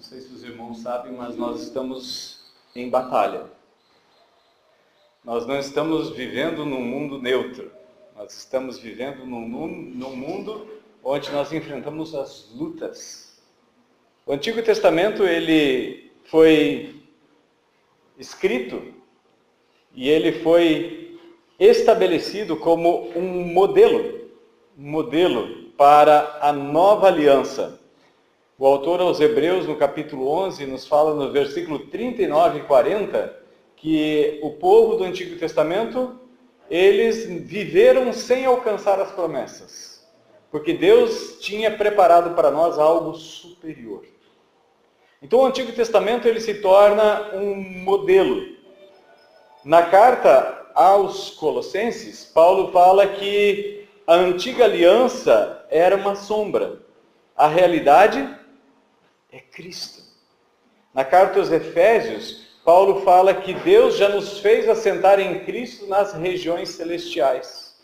Não sei se os irmãos sabem, mas nós estamos em batalha. Nós não estamos vivendo num mundo neutro. Nós estamos vivendo num mundo onde nós enfrentamos as lutas. O Antigo Testamento, ele foi escrito e ele foi estabelecido como um modelo para a nova aliança. O autor aos Hebreus, no capítulo 11, nos fala no versículo 39 e 40, que o povo do Antigo Testamento, eles viveram sem alcançar as promessas, porque Deus tinha preparado para nós algo superior. Então o Antigo Testamento, ele se torna um modelo. Na carta aos Colossenses, Paulo fala que a antiga aliança era uma sombra. A realidade é Cristo. Na carta aos Efésios, Paulo fala que Deus já nos fez assentar em Cristo nas regiões celestiais.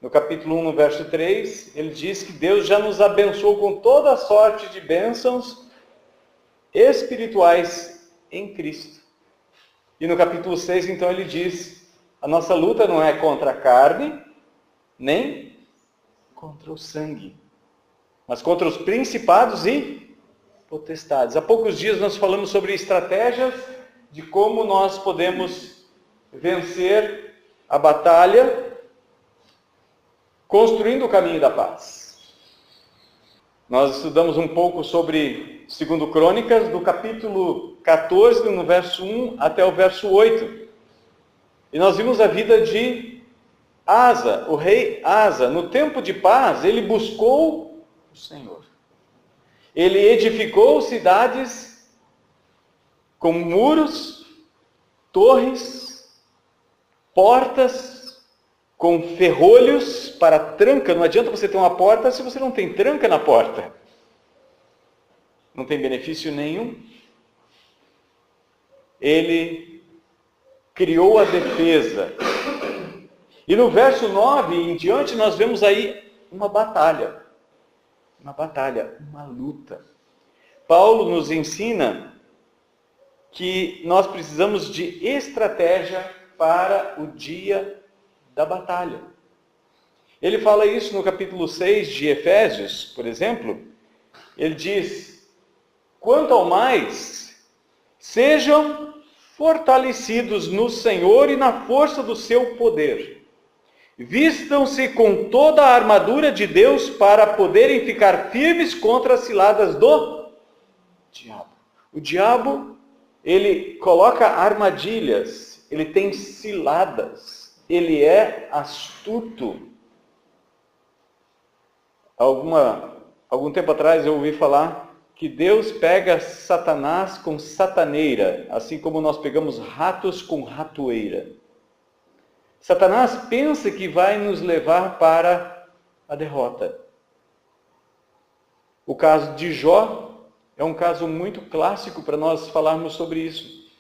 No capítulo 1, no verso 3, ele diz que Deus já nos abençoou com toda a sorte de bênçãos espirituais em Cristo. E no capítulo 6, então, ele diz: a nossa luta não é contra a carne, nem contra o sangue, mas contra os principados e potestades. Há poucos dias nós falamos sobre estratégias de como nós podemos vencer a batalha construindo o caminho da paz. Nós estudamos um pouco sobre 2 Crônicas, do capítulo 14, no verso 1 até o verso 8. E nós vimos a vida de Asa, o rei Asa. No tempo de paz, ele buscou o Senhor. Ele edificou cidades com muros, torres, portas, com ferrolhos para tranca. Não adianta você ter uma porta se você não tem tranca na porta. Não tem benefício nenhum. Ele criou a defesa. E no verso 9 em diante nós vemos aí uma batalha. Uma luta. Paulo nos ensina que nós precisamos de estratégia para o dia da batalha. Ele fala isso no capítulo 6 de Efésios, por exemplo. Ele diz: quanto ao mais, sejam fortalecidos no Senhor e na força do seu poder. Vistam-se com toda a armadura de Deus para poderem ficar firmes contra as ciladas do diabo. O diabo, ele coloca armadilhas, ele tem ciladas, ele é astuto. Algum tempo atrás eu ouvi falar que Deus pega Satanás com sataneira, assim como nós pegamos ratos com ratoeira. Satanás pensa que vai nos levar para a derrota. O caso de Jó é um caso muito clássico para nós falarmos sobre isso.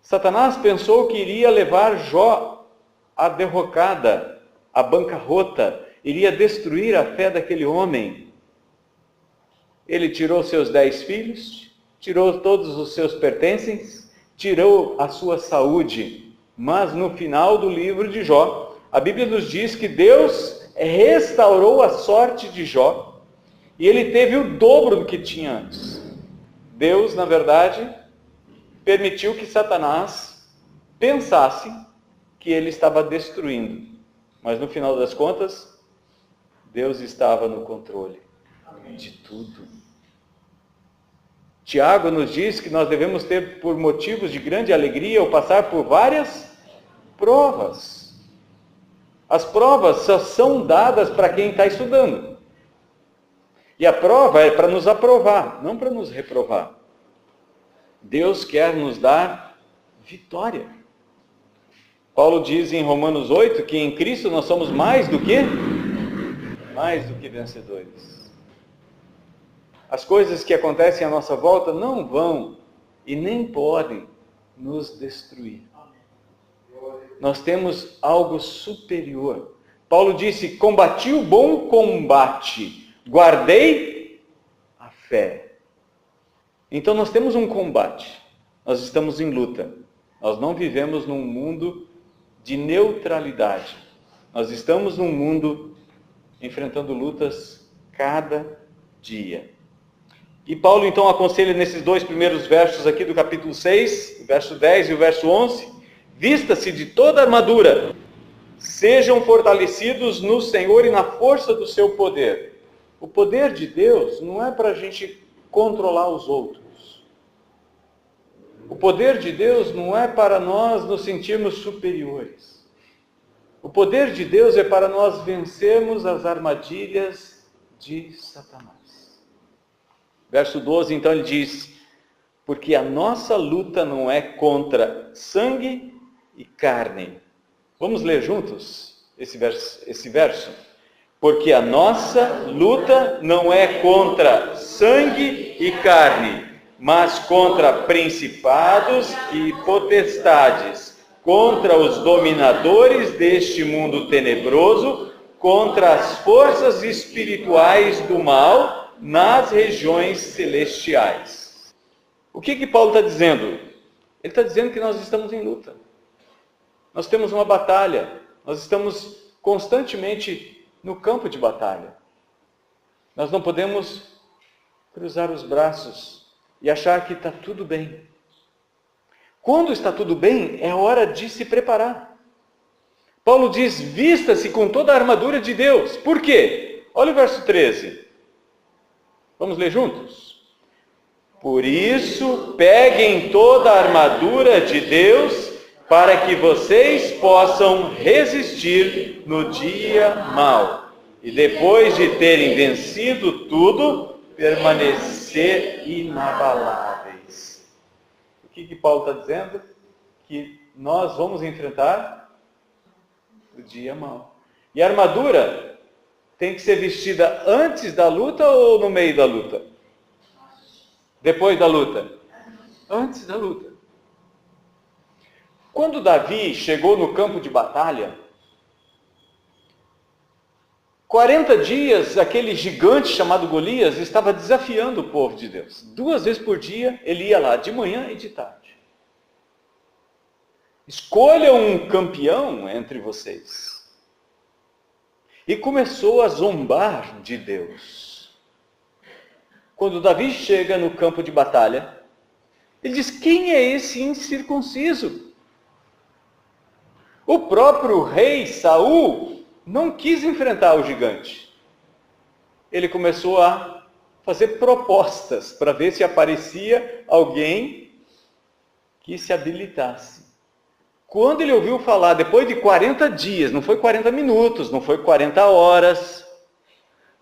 Satanás pensou que iria levar Jó à derrocada, à bancarrota, iria destruir a fé daquele homem. Ele tirou seus 10 filhos, tirou todos os seus pertences, tirou a sua saúde. Mas no final do livro de Jó, a Bíblia nos diz que Deus restaurou a sorte de Jó e ele teve o dobro do que tinha antes. Deus, na verdade, permitiu que Satanás pensasse que ele estava destruindo. Mas no final das contas, Deus estava no controle de tudo. Tiago nos diz que nós devemos ter por motivos de grande alegria ou passar por várias provas. As provas só são dadas para quem está estudando. E a prova é para nos aprovar, não para nos reprovar. Deus quer nos dar vitória. Paulo diz em Romanos 8 que em Cristo nós somos mais do que vencedores. As coisas que acontecem à nossa volta não vão e nem podem nos destruir. Nós temos algo superior. Paulo disse: combati o bom combate, guardei a fé. Então nós temos um combate, nós estamos em luta. Nós não vivemos num mundo de neutralidade. Nós estamos num mundo enfrentando lutas cada dia. E Paulo então aconselha nesses 2 primeiros versos aqui do capítulo 6, o verso 10 e o verso 11, vista-se de toda a armadura, sejam fortalecidos no Senhor e na força do seu poder. O poder de Deus não é para a gente controlar os outros. O poder de Deus não é para nós nos sentirmos superiores. O poder de Deus é para nós vencermos as armadilhas de Satanás. Verso 12, então, ele diz: porque a nossa luta não é contra sangue e carne. Vamos ler juntos esse verso? Porque a nossa luta não é contra sangue e carne, mas contra principados e potestades, contra os dominadores deste mundo tenebroso, contra as forças espirituais do mal nas regiões celestiais. O que Paulo está dizendo? Ele está dizendo que nós estamos em luta. Nós temos uma batalha. Nós estamos constantemente no campo de batalha. Nós não podemos cruzar os braços e achar que está tudo bem. Quando está tudo bem, é hora de se preparar. Paulo diz: vista-se com toda a armadura de Deus. Por quê? Olha o verso 13. Vamos ler juntos? Por isso, peguem toda a armadura de Deus, para que vocês possam resistir no dia mau. E depois de terem vencido tudo, permanecer inabaláveis. O que Paulo está dizendo? Que nós vamos enfrentar o dia mau. E a armadura tem que ser vestida antes da luta ou no meio da luta? Depois da luta? Antes da luta. Quando Davi chegou no campo de batalha, 40 dias, aquele gigante chamado Golias estava desafiando o povo de Deus. 2 vezes por dia, ele ia lá, de manhã e de tarde. Escolham um campeão entre vocês. E começou a zombar de Deus. Quando Davi chega no campo de batalha, ele diz: quem é esse incircunciso? O próprio rei Saul não quis enfrentar o gigante. Ele começou a fazer propostas para ver se aparecia alguém que se habilitasse. Quando ele ouviu falar, depois de 40 dias, não foi 40 minutos, não foi 40 horas,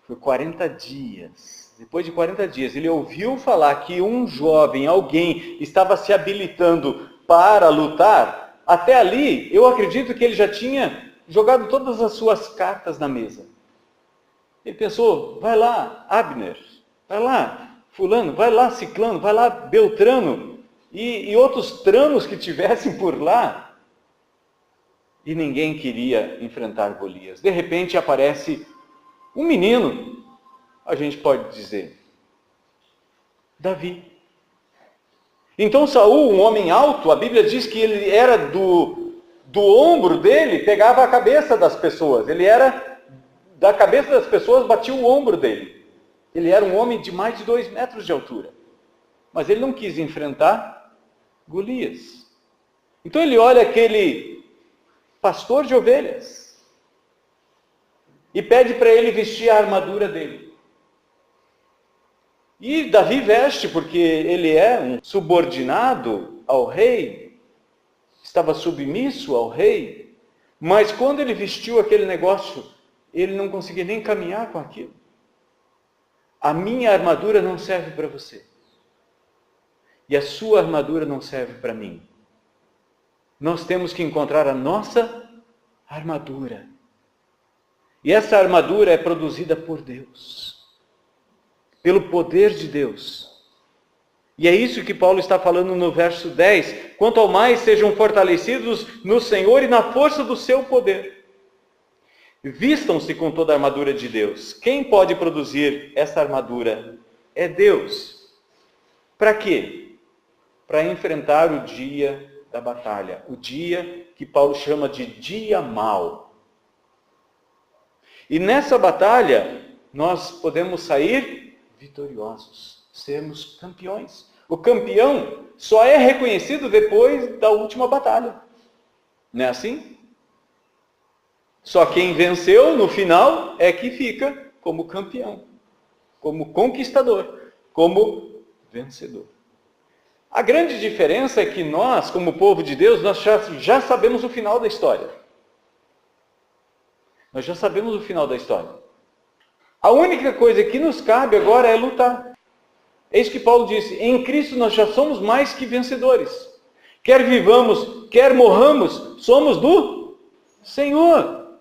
foi 40 dias. Depois de 40 dias, ele ouviu falar que um jovem, alguém, estava se habilitando para lutar. Até ali, eu acredito que ele já tinha jogado todas as suas cartas na mesa. Ele pensou: vai lá, Abner, vai lá, fulano, vai lá, ciclano, vai lá, beltrano, e outros tranos que tivessem por lá. E ninguém queria enfrentar Golias. De repente aparece um menino, a gente pode dizer, Davi. Então Saul, um homem alto, a Bíblia diz que ele era do ombro dele, pegava a cabeça das pessoas. Ele era, da cabeça das pessoas, batia o ombro dele. Ele era um homem de mais de 2 metros de altura. Mas ele não quis enfrentar Golias. Então ele olha aquele pastor de ovelhas e pede para ele vestir a armadura dele. E Davi veste, porque ele é um subordinado ao rei, estava submisso ao rei, mas quando ele vestiu aquele negócio, ele não conseguia nem caminhar com aquilo. A minha armadura não serve para você. E a sua armadura não serve para mim. Nós temos que encontrar a nossa armadura. E essa armadura é produzida por Deus. Pelo poder de Deus. E é isso que Paulo está falando no verso 10. Quanto ao mais sejam fortalecidos no Senhor e na força do seu poder. Vistam-se com toda a armadura de Deus. Quem pode produzir essa armadura? É Deus. Para quê? Para enfrentar o dia da batalha. O dia que Paulo chama de dia mau. E nessa batalha, nós podemos sair vitoriosos, sermos campeões. O campeão só é reconhecido depois da última batalha. Não é assim? Só quem venceu no final é que fica como campeão, como conquistador, como vencedor. A grande diferença é que nós, como povo de Deus, nós já sabemos o final da história. Nós já sabemos o final da história. A única coisa que nos cabe agora é lutar. É isso que Paulo disse. Em Cristo nós já somos mais que vencedores. Quer vivamos, quer morramos, somos do Senhor.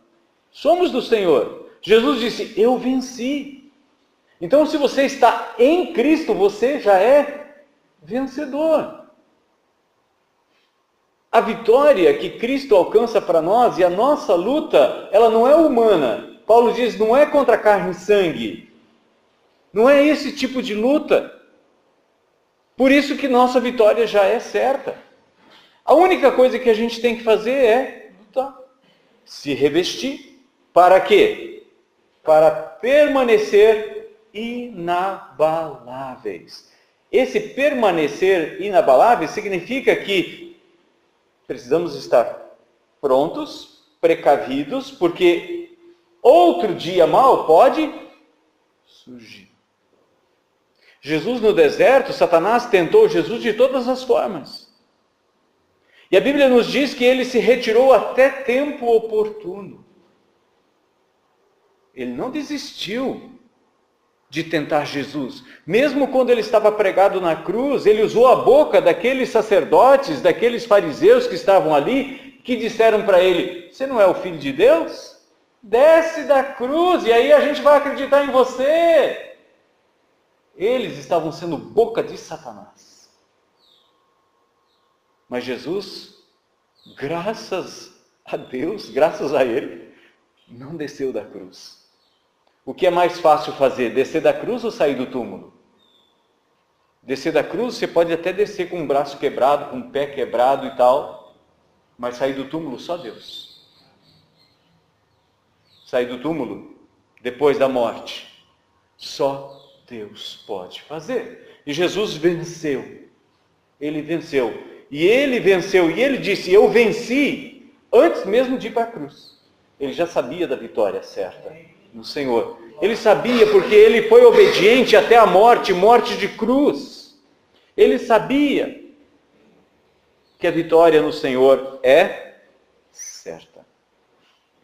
Somos do Senhor. Jesus disse, eu venci. Então, se você está em Cristo, você já é vencedor. A vitória que Cristo alcança para nós e a nossa luta, ela não é humana. Paulo diz, não é contra carne e sangue. Não é esse tipo de luta. Por isso que nossa vitória já é certa. A única coisa que a gente tem que fazer é lutar. Se revestir. Para quê? Para permanecer inabaláveis. Esse permanecer inabaláveis significa que precisamos estar prontos, precavidos, porque outro dia mau pode surgir. Jesus no deserto, Satanás tentou Jesus de todas as formas. E a Bíblia nos diz que ele se retirou até tempo oportuno. Ele não desistiu de tentar Jesus. Mesmo quando ele estava pregado na cruz, ele usou a boca daqueles sacerdotes, daqueles fariseus que estavam ali, que disseram para ele, você não é o Filho de Deus? Desce da cruz e aí a gente vai acreditar em você. Eles estavam sendo boca de Satanás. Mas Jesus, graças a Deus, graças a Ele, não desceu da cruz. O que é mais fácil fazer? Descer da cruz ou sair do túmulo? Descer da cruz, você pode até descer com um braço quebrado, com um pé quebrado e tal, mas sair do túmulo só Deus. Sair do túmulo depois da morte, só Deus pode fazer. E Jesus venceu. Ele venceu. E ele venceu. E ele disse, eu venci antes mesmo de ir para a cruz. Ele já sabia da vitória certa no Senhor. Ele sabia porque ele foi obediente até a morte, morte de cruz. Ele sabia que a vitória no Senhor é certa.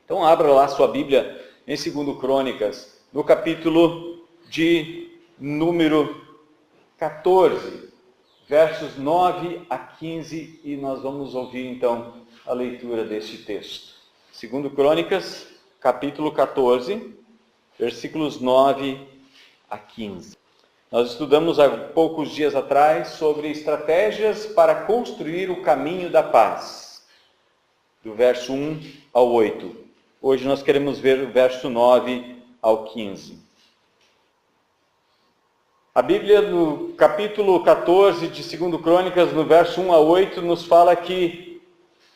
Então abra lá sua Bíblia em 2 Crônicas, no capítulo de número 14, versos 9 a 15, e nós vamos ouvir então a leitura deste texto. 2 Crônicas, capítulo 14, versículos 9 a 15. Nós estudamos há poucos dias atrás sobre estratégias para construir o caminho da paz, do verso 1 ao 8. Hoje nós queremos ver o verso 9 ao 15. A Bíblia, no capítulo 14 de 2 Crônicas, no verso 1 a 8, nos fala que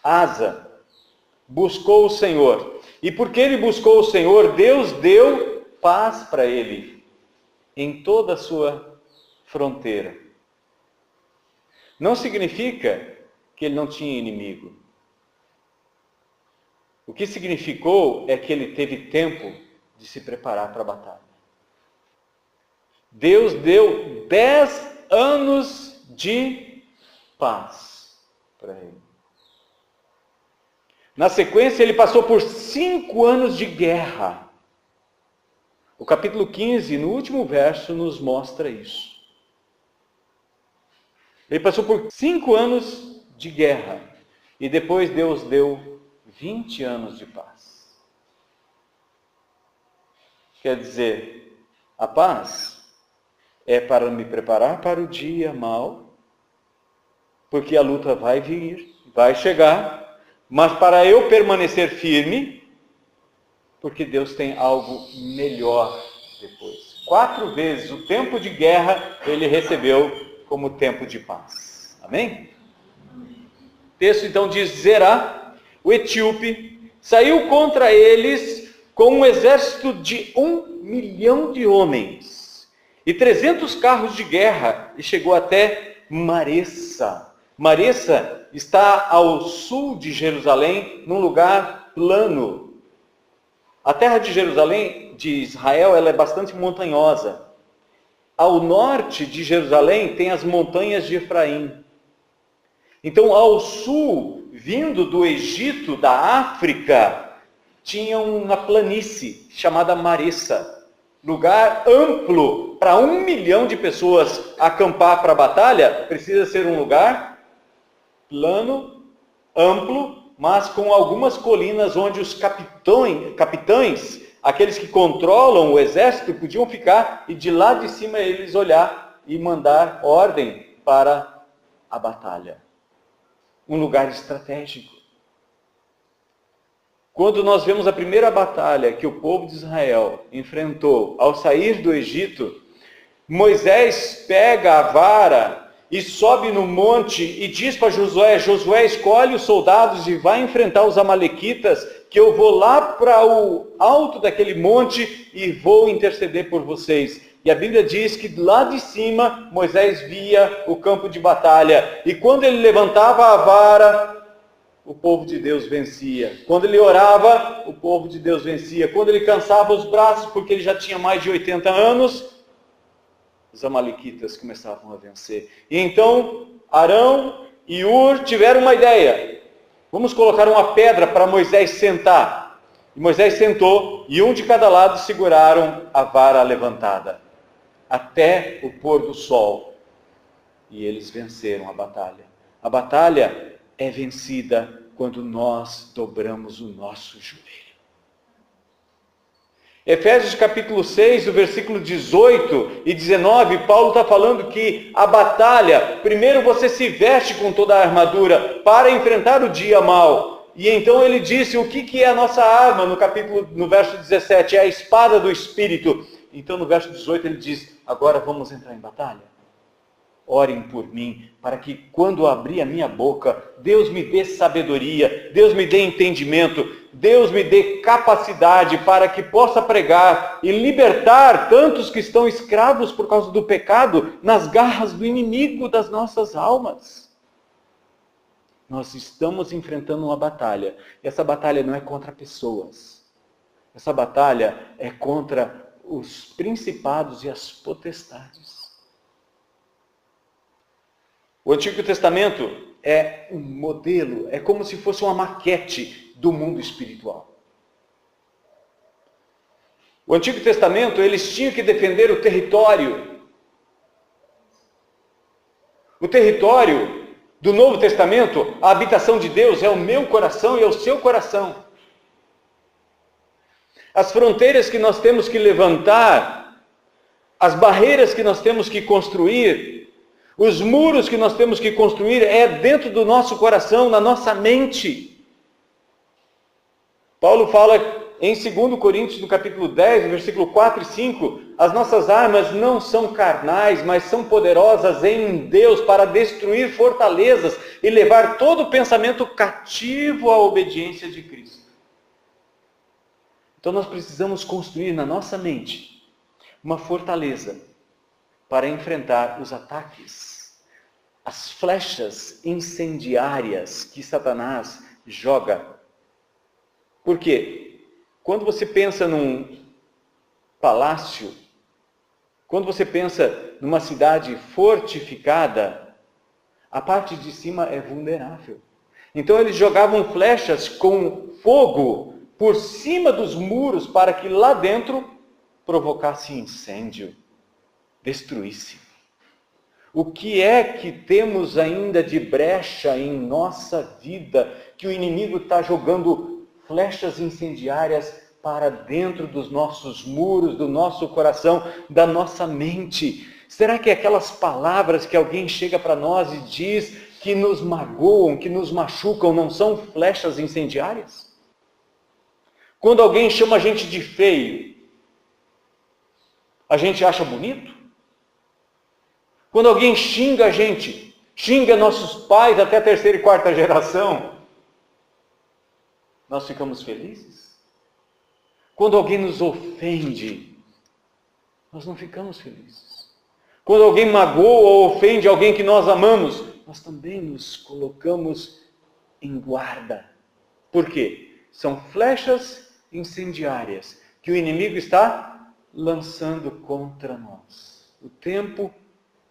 Asa buscou o Senhor. E porque ele buscou o Senhor, Deus deu paz para ele em toda a sua fronteira. Não significa que ele não tinha inimigo. O que significou é que ele teve tempo de se preparar para a batalha. Deus deu 10 anos de paz para ele. Na sequência, ele passou por 5 anos de guerra. O capítulo 15, no último verso, nos mostra isso. Ele passou por 5 anos de guerra. E depois Deus deu 20 anos de paz. Quer dizer, a paz é para me preparar para o dia mau, porque a luta vai vir, vai chegar, mas para eu permanecer firme, porque Deus tem algo melhor depois. 4 vezes o tempo de guerra ele recebeu como tempo de paz. Amém? O texto então diz: Zerá, o etíope, saiu contra eles com um exército de 1 milhão de homens e 300 carros de guerra, e chegou até Maressa. Maressa está ao sul de Jerusalém, num lugar plano. A terra de Jerusalém, de Israel, ela é bastante montanhosa. Ao norte de Jerusalém tem as montanhas de Efraim. Então, ao sul, vindo do Egito, da África, tinha uma planície chamada Maressa. Lugar amplo para 1 milhão de pessoas acampar para a batalha. Precisa ser um lugar plano, amplo, mas com algumas colinas onde os capitães, aqueles que controlam o exército, podiam ficar e de lá de cima eles olhar e mandar ordem para a batalha. Um lugar estratégico. Quando nós vemos a primeira batalha que o povo de Israel enfrentou ao sair do Egito, Moisés pega a vara e sobe no monte e diz para Josué: Josué, escolhe os soldados e vai enfrentar os amalequitas, que eu vou lá para o alto daquele monte e vou interceder por vocês. E a Bíblia diz que lá de cima Moisés via o campo de batalha, e quando ele levantava a vara, o povo de Deus vencia. Quando ele orava, o povo de Deus vencia. Quando ele cansava os braços, porque ele já tinha mais de 80 anos, os amalequitas começavam a vencer. E então Arão e Ur tiveram uma ideia: vamos colocar uma pedra para Moisés sentar. E Moisés sentou, e um de cada lado seguraram a vara levantada, até o pôr do sol. E eles venceram a batalha. A batalha é vencida quando nós dobramos o nosso joelho. Efésios capítulo 6, o versículo 18 e 19, Paulo está falando que a batalha, primeiro você se veste com toda a armadura para enfrentar o dia mau. E então ele disse o que é a nossa arma no verso 17, é a espada do Espírito. Então no verso 18 ele diz: agora vamos entrar em batalha. Orem por mim, para que quando abrir a minha boca, Deus me dê sabedoria, Deus me dê entendimento, Deus me dê capacidade para que possa pregar e libertar tantos que estão escravos por causa do pecado, nas garras do inimigo das nossas almas. Nós estamos enfrentando uma batalha, e essa batalha não é contra pessoas. Essa batalha é contra os principados e as potestades. O Antigo Testamento é um modelo, é como se fosse uma maquete do mundo espiritual. O Antigo Testamento, eles tinham que defender o território. O território do Novo Testamento, a habitação de Deus é o meu coração e é o seu coração. As fronteiras que nós temos que levantar, as barreiras que nós temos que construir, os muros que nós temos que construir é dentro do nosso coração, na nossa mente. Paulo fala em 2 Coríntios, no capítulo 10, versículo 4 e 5, as nossas armas não são carnais, mas são poderosas em Deus para destruir fortalezas e levar todo o pensamento cativo à obediência de Cristo. Então nós precisamos construir na nossa mente uma fortaleza para enfrentar os ataques, as flechas incendiárias que Satanás joga. Por quê? Quando você pensa num palácio, quando você pensa numa cidade fortificada, a parte de cima é vulnerável. Então eles jogavam flechas com fogo por cima dos muros para que lá dentro provocasse incêndio, destruísse. O que é que temos ainda de brecha em nossa vida que o inimigo está jogando flechas incendiárias para dentro dos nossos muros, do nosso coração, da nossa mente? Será que aquelas palavras que alguém chega para nós e diz que nos magoam, que nos machucam, não são flechas incendiárias? Quando alguém chama a gente de feio, a gente acha bonito? Quando alguém xinga a gente, xinga nossos pais até a terceira e quarta geração, nós ficamos felizes? Quando alguém nos ofende, nós não ficamos felizes. Quando alguém magoa ou ofende alguém que nós amamos, nós também nos colocamos em guarda. Por quê? São flechas incendiárias que o inimigo está lançando contra nós o tempo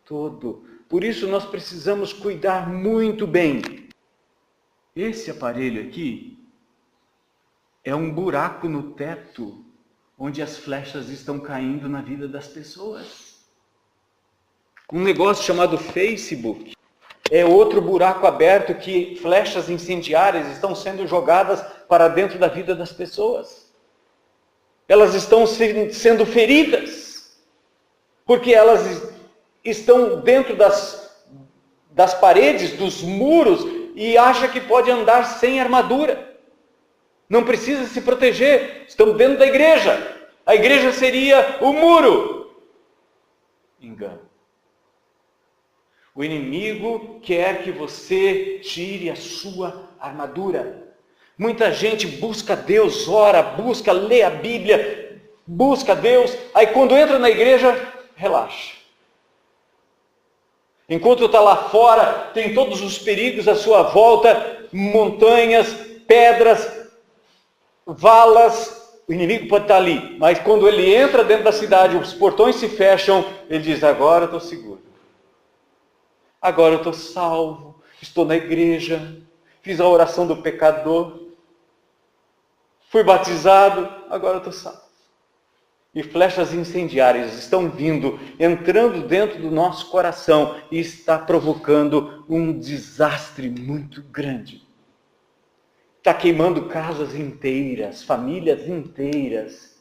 todo. Por isso nós precisamos cuidar muito bem. Esse aparelho aqui é um buraco no teto onde as flechas estão caindo na vida das pessoas. Um negócio chamado Facebook é outro buraco aberto que flechas incendiárias estão sendo jogadas para dentro da vida das pessoas. Elas estão sendo feridas, porque elas estão dentro das paredes, dos muros, e acham que pode andar sem armadura. Não precisa se proteger. Estão dentro da igreja. A igreja seria o muro. Engano. O inimigo quer que você tire a sua armadura. Muita gente busca Deus, ora, busca, lê a Bíblia, busca Deus. Aí quando entra na igreja, relaxa. Enquanto está lá fora, tem todos os perigos à sua volta, montanhas, pedras, valas. O inimigo pode estar ali, mas quando ele entra dentro da cidade, os portões se fecham, ele diz, agora eu estou seguro. Agora eu estou salvo, estou na igreja, fiz a oração do pecador, fui batizado, agora eu estou salvo. E flechas incendiárias estão vindo, entrando dentro do nosso coração e está provocando um desastre muito grande. Está queimando casas inteiras, famílias inteiras.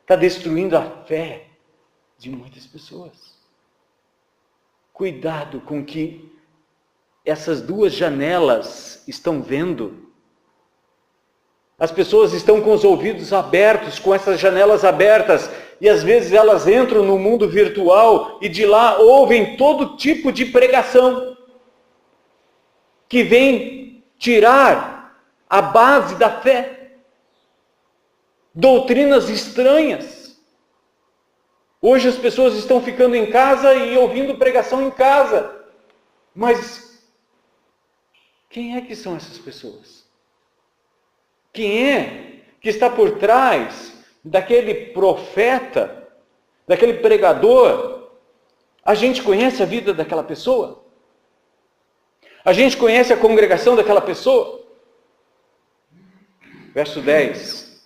Está destruindo a fé de muitas pessoas. Cuidado com o que essas duas janelas estão vendo. As pessoas estão com os ouvidos abertos, com essas janelas abertas, e às vezes elas entram no mundo virtual e de lá ouvem todo tipo de pregação que vem tirar a base da fé. Doutrinas estranhas. Hoje as pessoas estão ficando em casa e ouvindo pregação em casa. Mas quem é que são essas pessoas? Quem é que está por trás daquele profeta, daquele pregador? A gente conhece a vida daquela pessoa? A gente conhece a congregação daquela pessoa? Verso 10.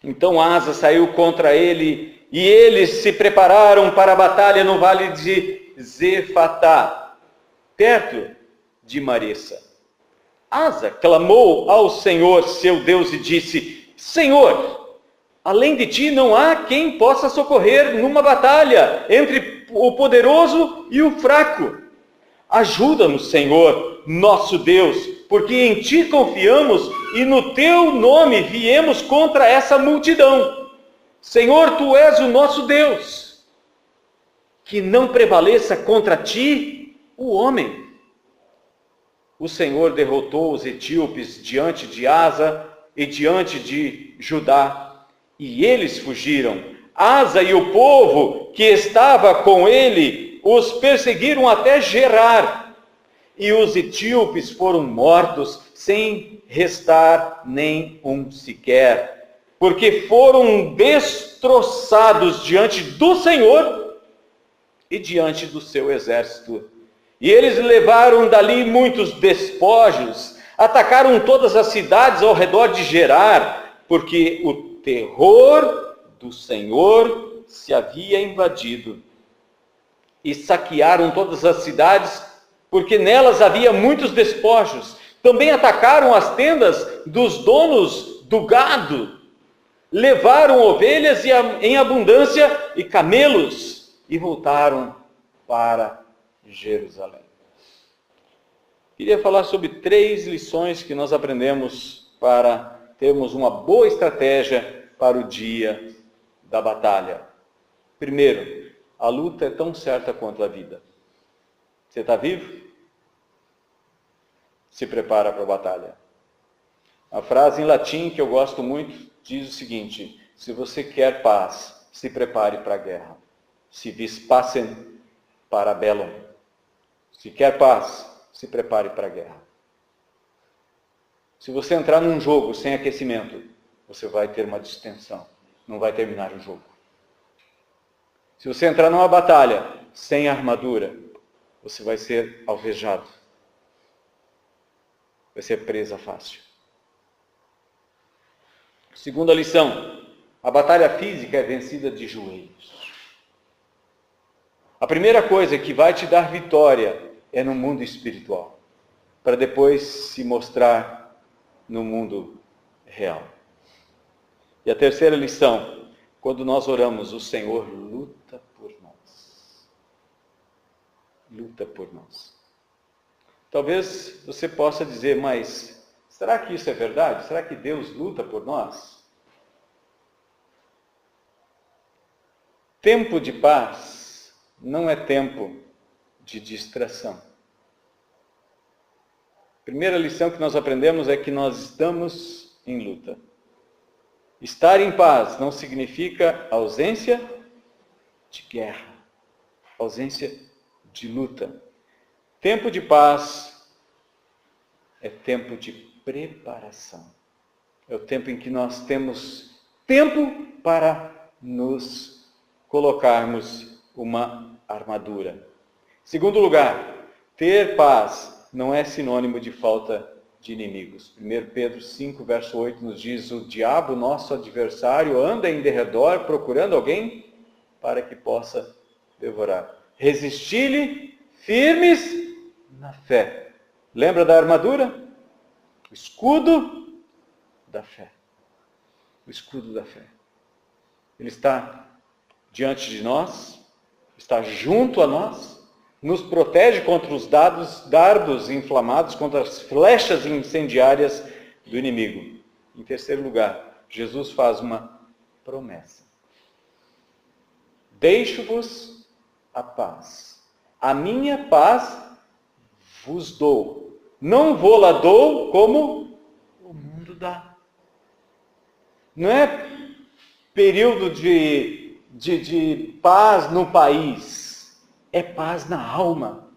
Então Asa saiu contra ele e eles se prepararam para a batalha no vale de Zefatá, perto de Maressa. Asa clamou ao Senhor, seu Deus, e disse, Senhor, além de ti não há quem possa socorrer numa batalha entre o poderoso e o fraco. Ajuda-nos, Senhor, nosso Deus, porque em ti confiamos e no teu nome viemos contra essa multidão. Senhor, tu és o nosso Deus. Que não prevaleça contra ti o homem. O Senhor derrotou os etíopes diante de Asa e diante de Judá, e eles fugiram. Asa e o povo que estava com ele os perseguiram até Gerar, e os etíopes foram mortos sem restar nem um sequer, porque foram destroçados diante do Senhor e diante do seu exército. E eles levaram dali muitos despojos, atacaram todas as cidades ao redor de Gerar, porque o terror do Senhor se havia invadido. E saquearam todas as cidades, porque nelas havia muitos despojos. Também atacaram as tendas dos donos do gado. Levaram ovelhas em abundância e camelos, e voltaram para Jerusalém. Queria falar sobre 3 lições que nós aprendemos para termos uma boa estratégia para o dia da batalha. Primeiro, a luta é tão certa quanto a vida. Você está vivo? Se prepara para a batalha. A frase em latim que eu gosto muito diz o seguinte: se você quer paz, se prepare para a guerra. Se vis pacem para bellum. Se quer paz, se prepare para a guerra. Se você entrar num jogo sem aquecimento, você vai ter uma distensão. Não vai terminar o jogo. Se você entrar numa batalha sem armadura, você vai ser alvejado. Vai ser presa fácil. Segunda lição: a batalha física é vencida de joelhos. A primeira coisa que vai te dar vitória é no mundo espiritual, para depois se mostrar no mundo real. E a terceira lição: quando nós oramos, o Senhor luta por nós. Luta por nós. Talvez você possa dizer, mas será que isso é verdade? Será que Deus luta por nós? Tempo de paz não é tempo de distração. A primeira lição que nós aprendemos é que nós estamos em luta. Estar em paz não significa ausência de guerra, ausência de luta. Tempo de paz é tempo de preparação. É o tempo em que nós temos tempo para nos colocarmos uma armadura. Segundo lugar, ter paz não é sinônimo de falta de inimigos. 1 Pedro 5, verso 8 nos diz: o diabo, nosso adversário, anda em derredor procurando alguém para que possa devorar. Resisti-lhe firmes na fé. Lembra da armadura? O escudo da fé. O escudo da fé. Ele está diante de nós, está junto a nós, nos protege contra os dardos inflamados, contra as flechas incendiárias do inimigo. Em terceiro lugar, Jesus faz uma promessa. Deixo-vos a paz. A minha paz vos dou. Não vou-la dou como o mundo dá. Não é período de paz no país. É paz na alma.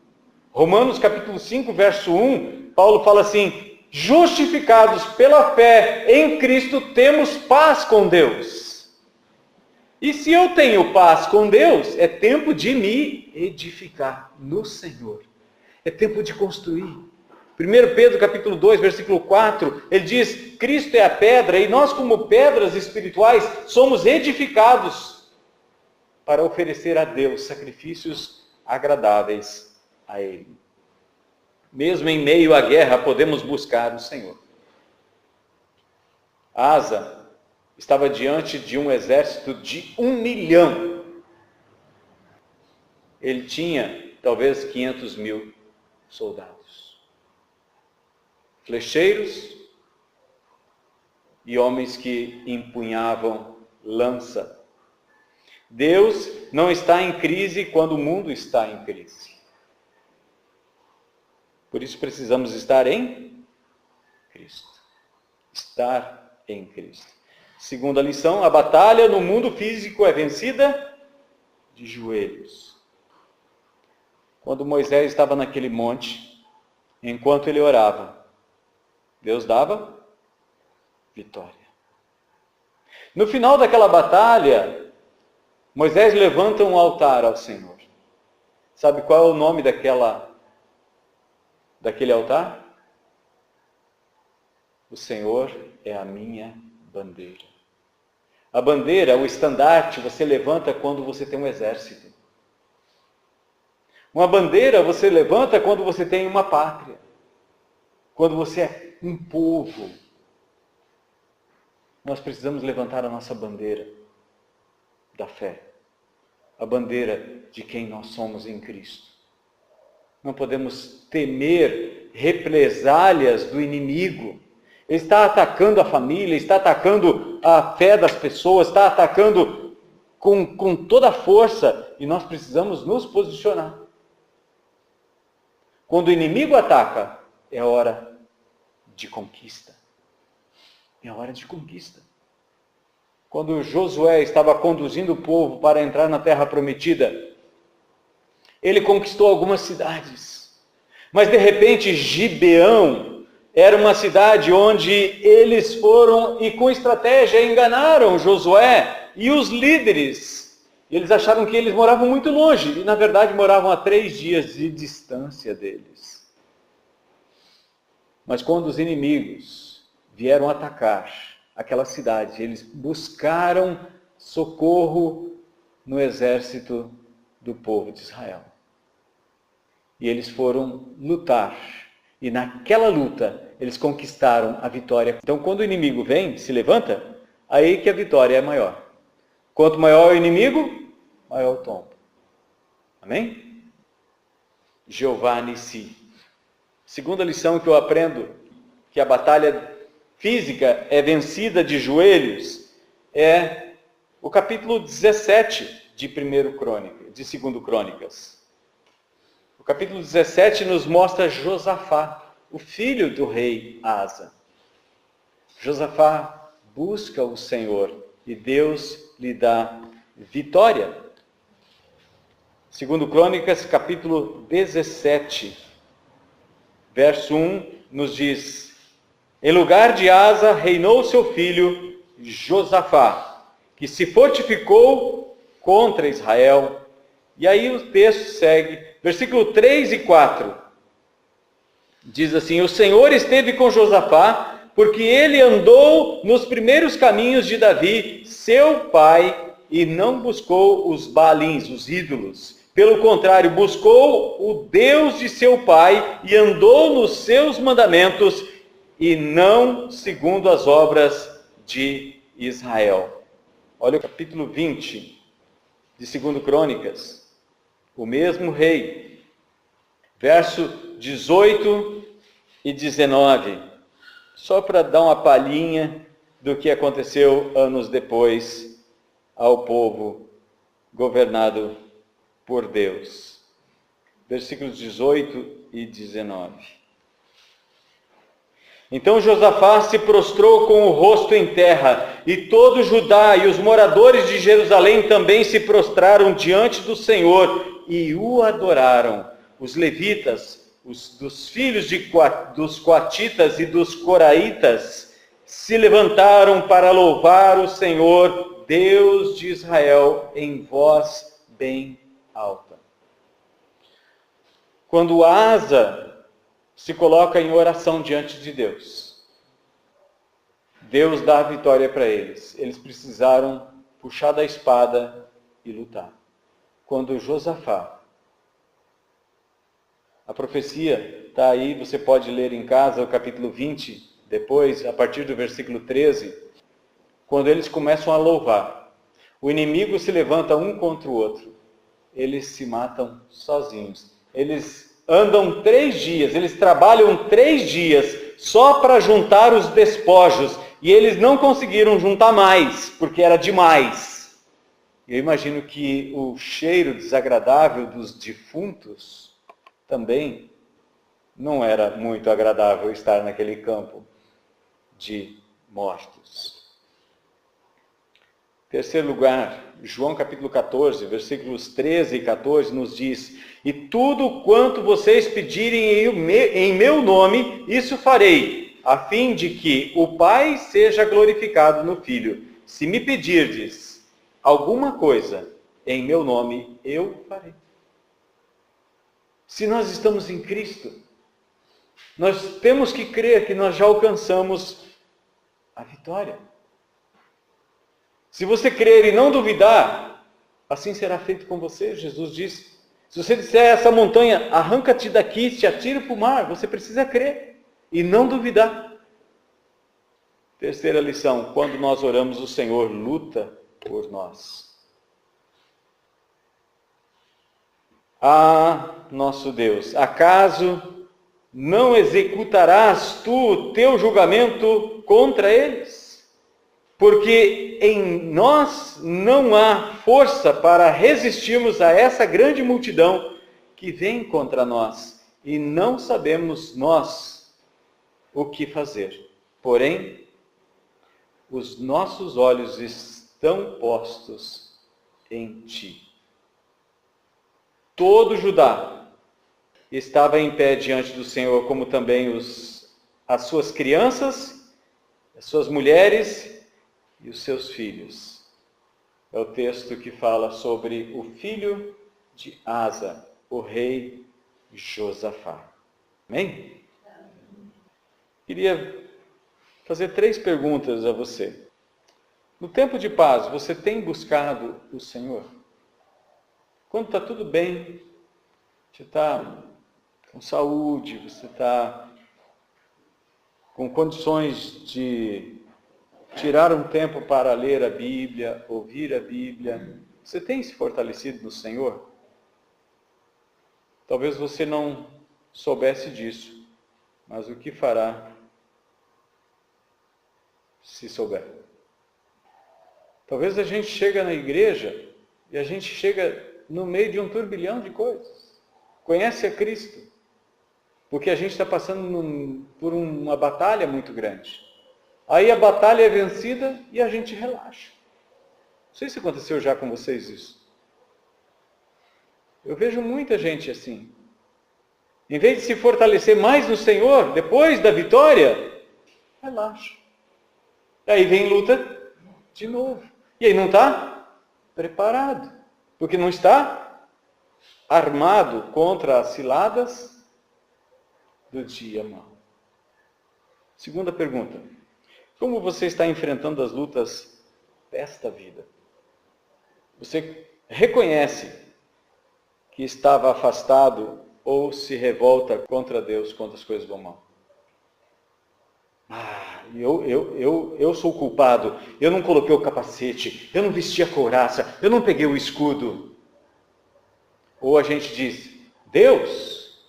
Romanos capítulo 5, verso 1, Paulo fala assim: justificados pela fé em Cristo, temos paz com Deus. E se eu tenho paz com Deus, é tempo de me edificar no Senhor. É tempo de construir. 1 Pedro capítulo 2, versículo 4, ele diz: Cristo é a pedra e nós, como pedras espirituais, somos edificados para oferecer a Deus sacrifícios agradáveis a Ele. Mesmo em meio à guerra, podemos buscar o Senhor. Asa estava diante de um exército de 1 milhão. Ele tinha talvez 500 mil soldados. Flecheiros e homens que empunhavam lança. Deus não está em crise quando o mundo está em crise. Por isso precisamos estar em Cristo. Estar em Cristo. Segunda lição: a batalha no mundo físico é vencida de joelhos. Quando Moisés estava naquele monte, enquanto ele orava, Deus dava vitória. No final daquela batalha, Moisés levanta um altar ao Senhor. Sabe qual é o nome daquele altar? O Senhor é a minha bandeira. A bandeira, o estandarte, você levanta quando você tem um exército. Uma bandeira você levanta quando você tem uma pátria. Quando você é um povo. Nós precisamos levantar a nossa bandeira da fé. A bandeira de quem nós somos em Cristo. Não podemos temer represálias do inimigo. Ele está atacando a família, está atacando a fé das pessoas, está atacando com toda a força. E nós precisamos nos posicionar. Quando o inimigo ataca, é hora de conquista. É hora de conquista. Quando Josué estava conduzindo o povo para entrar na terra prometida, ele conquistou algumas cidades. Mas de repente Gibeão era uma cidade onde eles foram e com estratégia enganaram Josué e os líderes. Eles acharam que eles moravam muito longe e na verdade moravam a 3 dias de distância deles. Mas quando os inimigos vieram atacar aquela cidade, eles buscaram socorro no exército do povo de Israel. E eles foram lutar. E naquela luta, eles conquistaram a vitória. Então, quando o inimigo vem, se levanta, aí que a vitória é maior. Quanto maior o inimigo, maior o tombo. Amém? Jeová Nissi. Segunda lição que eu aprendo, que a batalha física é vencida de joelhos, é o capítulo 17 de 2 Crônicas. O capítulo 17 nos mostra Josafá, o filho do rei Asa. Josafá busca o Senhor e Deus lhe dá vitória. 2 Crônicas, capítulo 17, verso 1, nos diz: em lugar de Asa, reinou seu filho Josafá, que se fortificou contra Israel. E aí o texto segue, versículo 3 e 4. Diz assim: o Senhor esteve com Josafá, porque ele andou nos primeiros caminhos de Davi, seu pai, e não buscou os Baalins, os ídolos. Pelo contrário, buscou o Deus de seu pai e andou nos seus mandamentos, e não segundo as obras de Israel. Olha o capítulo 20 de 2 Crônicas. O mesmo rei, verso 18 e 19. Só para dar uma palhinha do que aconteceu anos depois ao povo governado por Deus. Versículos 18 e 19. Então Josafá se prostrou com o rosto em terra, e todo Judá e os moradores de Jerusalém também se prostraram diante do Senhor e o adoraram. Os levitas, dos filhos dos coatitas e dos coraitas, se levantaram para louvar o Senhor, Deus de Israel, em voz bem alta. Quando Asa se coloca em oração diante de Deus, Deus dá a vitória para eles. Eles precisaram puxar da espada e lutar. Quando Josafá, a profecia está aí, você pode ler em casa o capítulo 20, depois, a partir do versículo 13, quando eles começam a louvar, o inimigo se levanta um contra o outro, eles se matam sozinhos. Eles andam 3 dias, eles trabalham 3 dias só para juntar os despojos, e eles não conseguiram juntar mais, porque era demais. Eu imagino que o cheiro desagradável dos defuntos também não era muito agradável estar naquele campo de mortos. Terceiro lugar, João capítulo 14, versículos 13 e 14 nos diz: e tudo quanto vocês pedirem em meu nome, isso farei, a fim de que o Pai seja glorificado no Filho. Se me pedirdes alguma coisa em meu nome, eu farei. Se nós estamos em Cristo, nós temos que crer que nós já alcançamos a vitória. Se você crer e não duvidar, assim será feito com você. Jesus disse: se você disser a essa montanha, arranca-te daqui, te atira para o mar, você precisa crer e não duvidar. Terceira lição: quando nós oramos, o Senhor luta por nós. Ah, nosso Deus, acaso não executarás tu o teu julgamento contra eles? Porque em nós não há força para resistirmos a essa grande multidão que vem contra nós. e não sabemos nós o que fazer. Porém, os nossos olhos estão postos em ti. Todo Judá estava em pé diante do Senhor, como também as suas crianças, as suas mulheres e os seus filhos. É o texto que fala sobre o filho de Asa, o rei Josafá. Amém? Queria fazer 3 perguntas a você. No tempo de paz, você tem buscado o Senhor? Quando está tudo bem, você está com saúde, você está com condições de tirar um tempo para ler a Bíblia, ouvir a Bíblia, você tem se fortalecido no Senhor? Talvez você não soubesse disso, mas o que fará se souber? Talvez a gente chega na igreja e a gente chega no meio de um turbilhão de coisas. Conhece a Cristo, porque a gente está passando por uma batalha muito grande. Aí a batalha é vencida e a gente relaxa. Não sei se aconteceu já com vocês isso. Eu vejo muita gente assim. Em vez de se fortalecer mais no Senhor, depois da vitória, relaxa. Aí vem luta de novo. E aí não está preparado. Porque não está armado contra as ciladas do dia mau. Segunda pergunta. Como você está enfrentando as lutas desta vida? Você reconhece que estava afastado ou se revolta contra Deus quando as coisas vão mal? Eu sou o culpado, eu não coloquei o capacete, eu não vesti a couraça, eu não peguei o escudo. Ou a gente diz, Deus,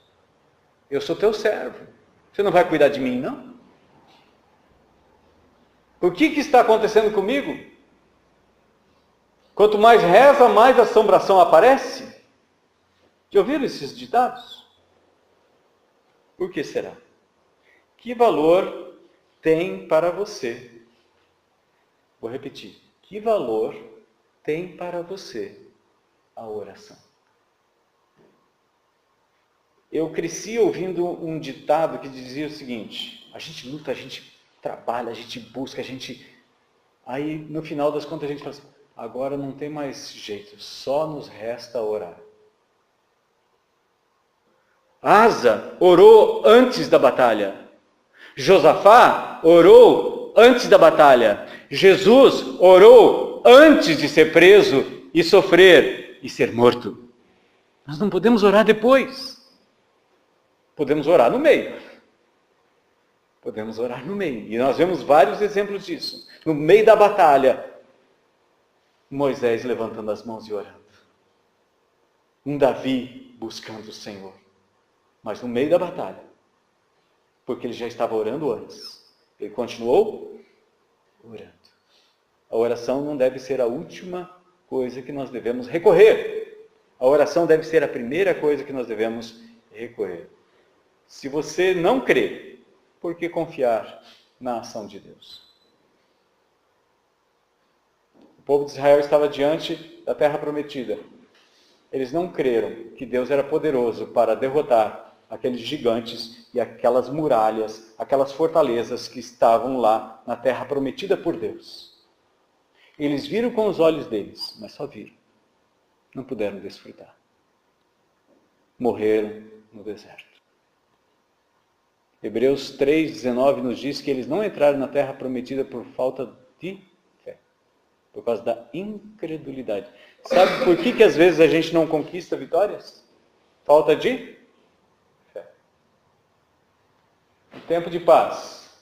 eu sou teu servo, você não vai cuidar de mim, não? O que está acontecendo comigo? Quanto mais reza, mais assombração aparece. Já ouviram esses ditados? Por que será? Que valor tem para você? Vou repetir. Que valor tem para você a oração? Eu cresci ouvindo um ditado que dizia o seguinte: a gente luta, a gente trabalha, a gente busca, a gente... Aí, no final das contas, a gente fala assim, agora não tem mais jeito, só nos resta orar. Asa orou antes da batalha. Josafá orou antes da batalha. Jesus orou antes de ser preso e sofrer e ser morto. Nós não podemos orar depois. Podemos orar no meio. Podemos orar no meio. E nós vemos vários exemplos disso. No meio da batalha, Moisés levantando as mãos e orando. Um Davi buscando o Senhor. Mas no meio da batalha. Porque ele já estava orando antes. Ele continuou orando. A oração não deve ser a última coisa que nós devemos recorrer. A oração deve ser a primeira coisa que nós devemos recorrer. Se você não crê, por que confiar na ação de Deus? O povo de Israel estava diante da terra prometida. Eles não creram que Deus era poderoso para derrotar aqueles gigantes e aquelas muralhas, aquelas fortalezas que estavam lá na terra prometida por Deus. Eles viram com os olhos deles, mas só viram. Não puderam desfrutar. Morreram no deserto. Hebreus 3,19 nos diz que eles não entraram na terra prometida por falta de fé, por causa da incredulidade. Sabe por que às vezes a gente não conquista vitórias? Falta de fé. No tempo de paz,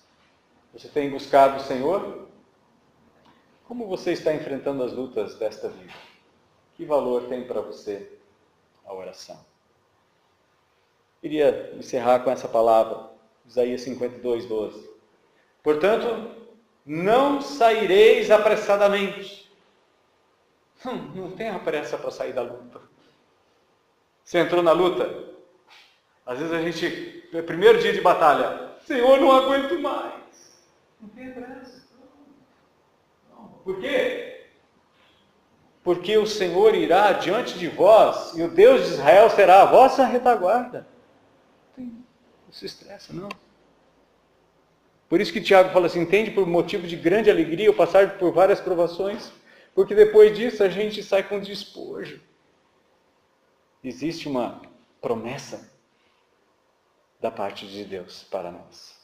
você tem buscado o Senhor? Como você está enfrentando as lutas desta vida? Que valor tem para você a oração? Queria encerrar com essa palavra. Isaías 52, 12. Portanto, não saireis apressadamente. Não tenha pressa para sair da luta. Você entrou na luta? Às vezes a gente, primeiro dia de batalha, Senhor, não aguento mais. Não tem pressa. Não. Por quê? Porque o Senhor irá diante de vós e o Deus de Israel será a vossa retaguarda. Não se estressa, não. Por isso que Tiago fala assim, entende por motivo de grande alegria o passar por várias provações, porque depois disso a gente sai com despojo. Existe uma promessa da parte de Deus para nós.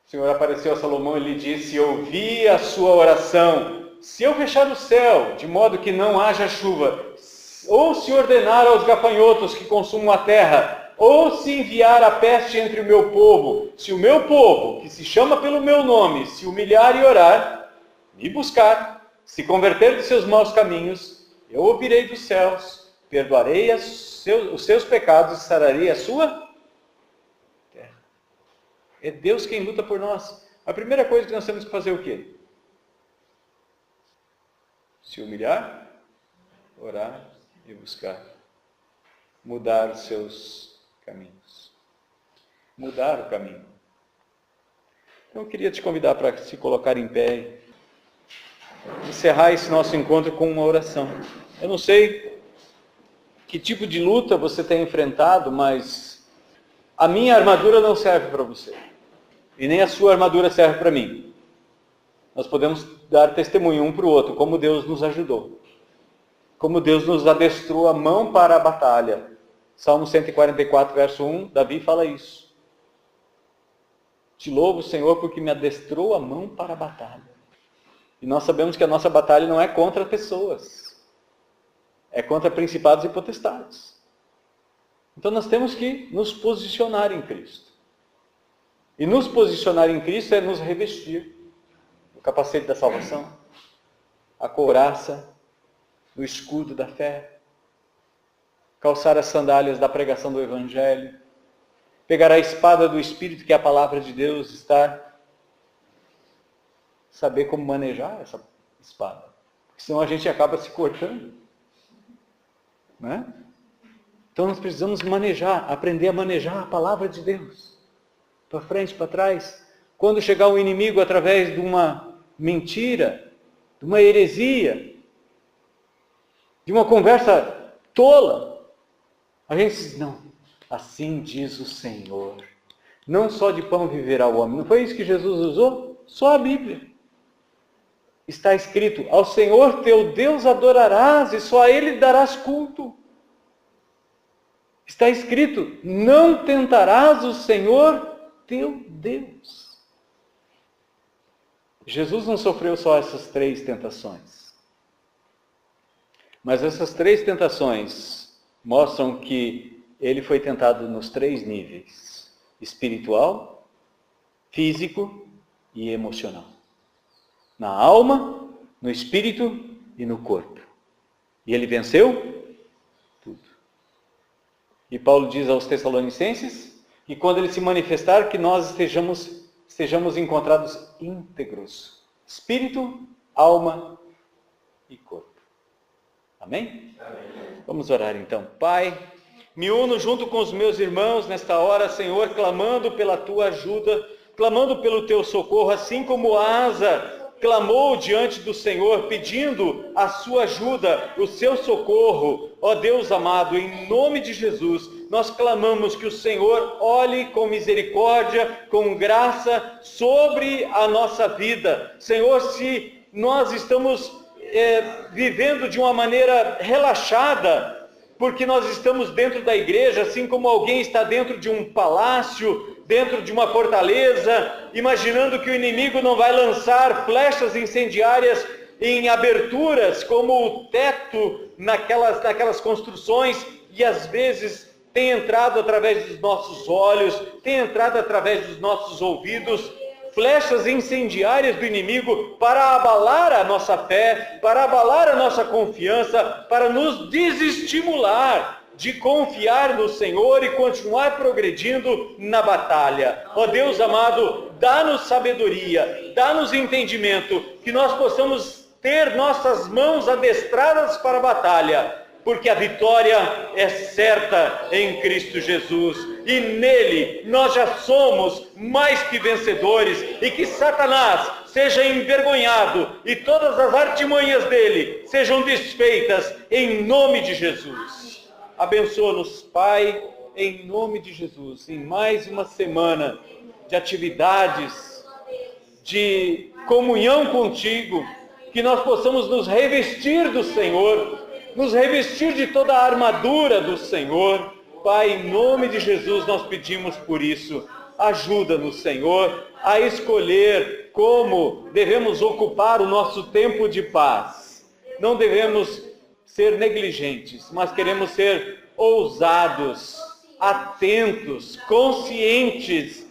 O Senhor apareceu a Salomão e lhe disse, ouvi a sua oração. Se eu fechar o céu, de modo que não haja chuva, ou se ordenar aos gafanhotos que consumam a terra, ou se enviar a peste entre o meu povo, se o meu povo, que se chama pelo meu nome, se humilhar e orar, me buscar, se converter dos seus maus caminhos, eu ouvirei dos céus, perdoarei os seus pecados e sararei a sua terra. É Deus quem luta por nós. A primeira coisa que nós temos que fazer é o quê? Se humilhar, orar e buscar. Mudar os seus caminhos. Mudar o caminho. Então eu queria te convidar para se colocar em pé e encerrar esse nosso encontro com uma oração. Eu não sei que tipo de luta você tem enfrentado, mas a minha armadura não serve para você. E nem a sua armadura serve para mim. Nós podemos dar testemunho um para o outro, como Deus nos ajudou. Como Deus nos adestrou a mão para a batalha. Salmo 144, verso 1, Davi fala isso. Te louvo, Senhor, porque me adestrou a mão para a batalha. E nós sabemos que a nossa batalha não é contra pessoas. É contra principados e potestades. Então nós temos que nos posicionar em Cristo. E nos posicionar em Cristo é nos revestir do capacete da salvação, a couraça, do escudo da fé, calçar as sandálias da pregação do Evangelho, pegar a espada do Espírito, que é a palavra de Deus, saber como manejar essa espada. Porque senão a gente acaba se cortando. Né? Então nós precisamos manejar, aprender a manejar a palavra de Deus. Para frente, para trás. Quando chegar um inimigo através de uma mentira, de uma heresia, de uma conversa tola, a gente diz, não, assim diz o Senhor. Não só de pão viverá o homem. Não foi isso que Jesus usou? Só a Bíblia. Está escrito, ao Senhor teu Deus adorarás e só a Ele darás culto. Está escrito, não tentarás o Senhor teu Deus. Jesus não sofreu só essas 3 tentações. Mas essas 3 tentações mostram que ele foi tentado nos 3 níveis: espiritual, físico e emocional. Na alma, no espírito e no corpo. E ele venceu tudo. E Paulo diz aos Tessalonicenses que quando ele se manifestar, que nós estejamos encontrados íntegros. Espírito, alma e corpo. Amém? Amém? Vamos orar então. Pai, me uno junto com os meus irmãos nesta hora, Senhor, clamando pela tua ajuda, clamando pelo teu socorro, assim como Asa clamou diante do Senhor, pedindo a sua ajuda, o seu socorro. Ó Deus amado, em nome de Jesus, nós clamamos que o Senhor olhe com misericórdia, com graça sobre a nossa vida. Senhor, se nós estamos vivendo de uma maneira relaxada, porque nós estamos dentro da igreja, assim como alguém está dentro de um palácio, dentro de uma fortaleza, imaginando que o inimigo não vai lançar flechas incendiárias em aberturas, como o teto naquelas construções, e às vezes tem entrado através dos nossos olhos, tem entrado através dos nossos ouvidos, flechas incendiárias do inimigo para abalar a nossa fé, para abalar a nossa confiança, para nos desestimular de confiar no Senhor e continuar progredindo na batalha. Ó Deus amado, dá-nos sabedoria, dá-nos entendimento, que nós possamos ter nossas mãos adestradas para a batalha porque a vitória é certa em Cristo Jesus, e nele nós já somos mais que vencedores, e que Satanás seja envergonhado e todas as artimanhas dele sejam desfeitas em nome de Jesus. Abençoa-nos, Pai, em nome de Jesus, em mais uma semana de atividades, de comunhão contigo, que nós possamos nos revestir do Senhor, nos revestir de toda a armadura do Senhor. Pai, em nome de Jesus nós pedimos por isso. Ajuda-nos, Senhor, a escolher como devemos ocupar o nosso tempo de paz. Não devemos ser negligentes, mas queremos ser ousados, atentos, conscientes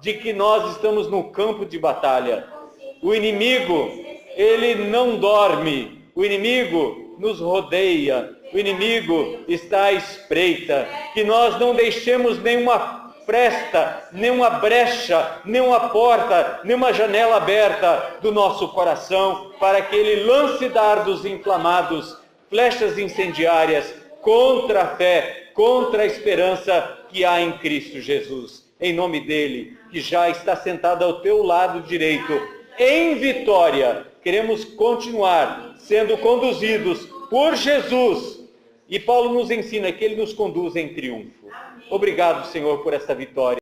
de que nós estamos no campo de batalha. O inimigo, ele não dorme. O inimigo nos rodeia. O inimigo está à espreita. Que nós não deixemos nenhuma fresta, nenhuma brecha, nenhuma porta, nenhuma janela aberta do nosso coração para que ele lance dardos inflamados, flechas incendiárias contra a fé, contra a esperança que há em Cristo Jesus. Em nome dele, que já está sentado ao teu lado direito, em vitória, queremos continuar sendo conduzidos por Jesus. E Paulo nos ensina que ele nos conduz em triunfo. Obrigado, Senhor, por essa vitória.